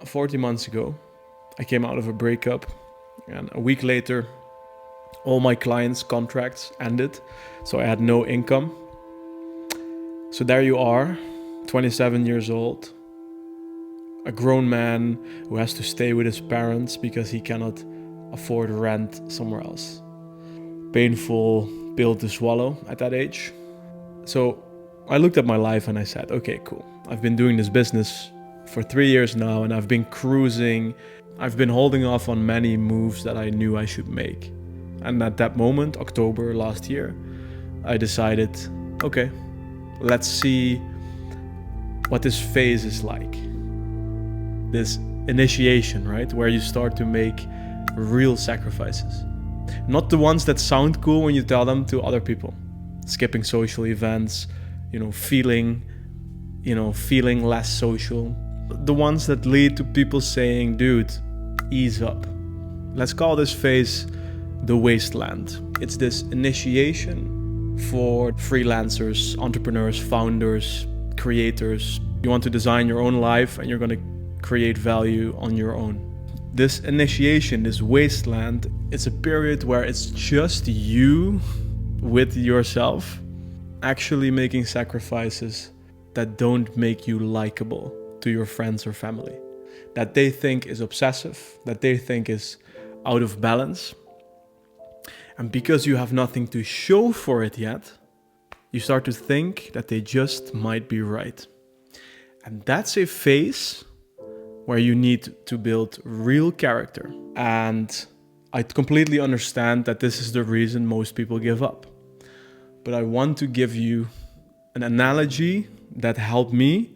40 months ago, I came out of a breakup, and a week later, all my clients' contracts ended, so I had no income. So there you are, 27 years old, a grown man who has to stay with his parents because he cannot afford rent somewhere else. Painful pill to swallow at that age. So I looked at my life and I said, okay, cool. I've been doing this business for 3 years now, and I've been cruising. I've been holding off on many moves that I knew I should make. And at that moment, October last year, I decided, okay, let's see what this phase is like. This initiation, right? Where you start to make real sacrifices. Not the ones that sound cool when you tell them to other people. Skipping social events, feeling less social. The ones that lead to people saying, dude, ease up. Let's call this phase the wasteland. It's this initiation for freelancers, entrepreneurs, founders, creators. You want to design your own life and you're going to create value on your own. This initiation, this wasteland, it's a period where it's just you with yourself actually making sacrifices that don't make you likable to your friends or family, that they think is obsessive, that they think is out of balance. And because you have nothing to show for it yet, you start to think that they just might be right. And that's a phase where you need to build real character. And I completely understand that this is the reason most people give up. But I want to give you an analogy that helped me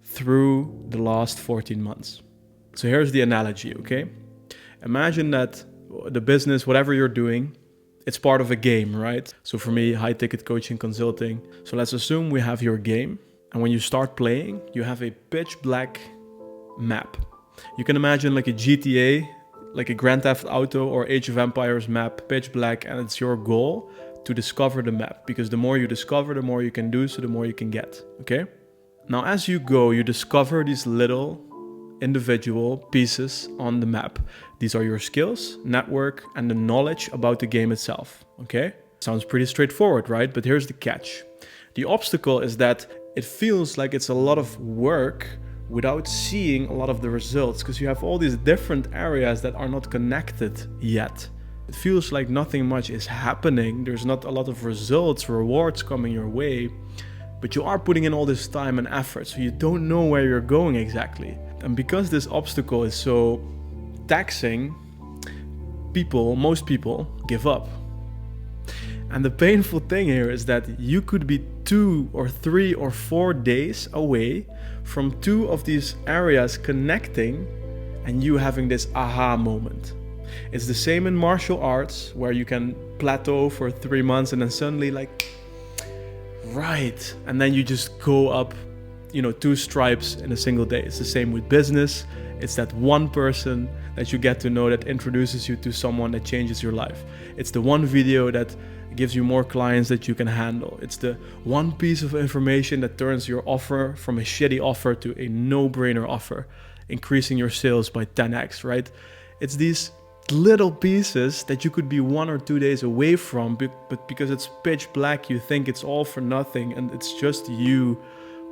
through the last 14 months. So here's the analogy, okay? Imagine that the business, whatever you're doing, it's part of a game, right? So for me, high ticket coaching, consulting. So let's assume we have your game. And when you start playing, you have a pitch black map. You can imagine like a GTA, like a Grand Theft Auto or Age of Empires map, pitch black, and it's your goal to discover the map, because the more you discover, the more you can do, so the more you can get, okay? Now, as you go, you discover these little individual pieces on the map. These are your skills, network, and the knowledge about the game itself, okay? Sounds pretty straightforward, right? But here's the catch. The obstacle is that it feels like it's a lot of work without seeing a lot of the results, because you have all these different areas that are not connected yet. It feels like nothing much is happening. There's not a lot of results, rewards coming your way, but you are putting in all this time and effort, so you don't know where you're going exactly. And because this obstacle is so taxing, most people give up. And the painful thing here is that you could be 2 or 3 or 4 days away from 2 of these areas connecting and you having this aha moment. It's the same in martial arts, where you can plateau for 3 months and then suddenly right, and then you just go up 2 stripes in a single day. It's the same with business. It's that one person that you get to know that introduces you to someone that changes your life. It's the one video that gives you more clients that you can handle. It's the one piece of information that turns your offer from a shitty offer to a no-brainer offer, increasing your sales by 10x, right? It's these little pieces that you could be 1 or 2 days away from, but because it's pitch black, you think it's all for nothing, and it's just you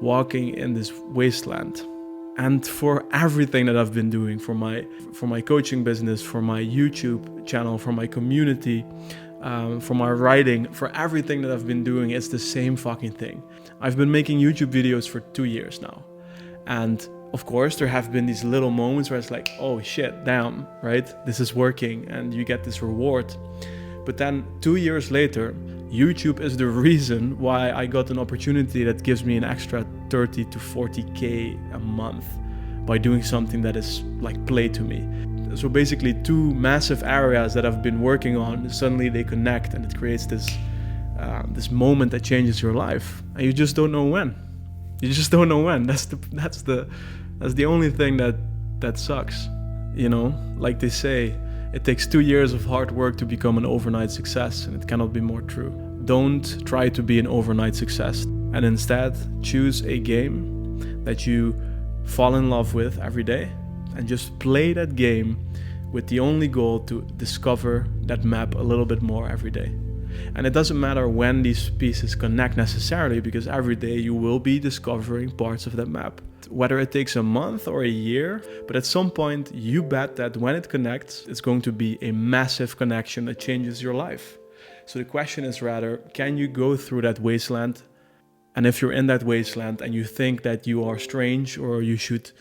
walking in this wasteland. And for everything that I've been doing, for my coaching business, for my YouTube channel, for my community, for my writing, for everything that I've been doing, it's the same fucking thing. I've been making YouTube videos for 2 years now. And of course, there have been these little moments where it's like, oh shit, damn, right? This is working, and you get this reward. But then 2 years later, YouTube is the reason why I got an opportunity that gives me an extra 30 to 40K a month by doing something that is like play to me. So basically 2 massive areas that I've been working on, suddenly they connect, and it creates this moment that changes your life. And you just don't know when. You just don't know when. That's the only thing that sucks. Like they say, it takes 2 years of hard work to become an overnight success, and it cannot be more true. Don't try to be an overnight success, and instead choose a game that you fall in love with every day, and just play that game with the only goal to discover that map a little bit more every day. And it doesn't matter when these pieces connect necessarily, because every day you will be discovering parts of that map. Whether it takes a month or a year, but at some point you bet that when it connects, it's going to be a massive connection that changes your life. So the question is rather, can you go through that wasteland? And if you're in that wasteland and you think that you are strange, or you should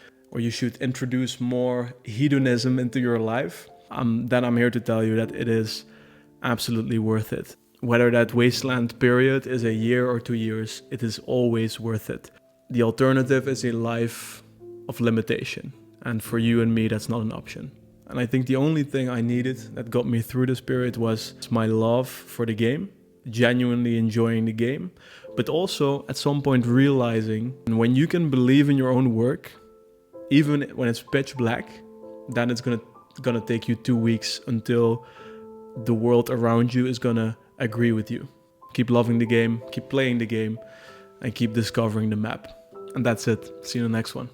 introduce more hedonism into your life, then I'm here to tell you that it is absolutely worth it. Whether that wasteland period is a year or 2 years, it is always worth it. The alternative is a life of limitation. And for you and me, that's not an option. And I think the only thing I needed that got me through this period was my love for the game, genuinely enjoying the game, but also at some point realizing when you can believe in your own work, even when it's pitch black, then it's gonna take you 2 weeks until the world around you is gonna agree with you. Keep loving the game, keep playing the game, and keep discovering the map. And that's it. See you in the next one.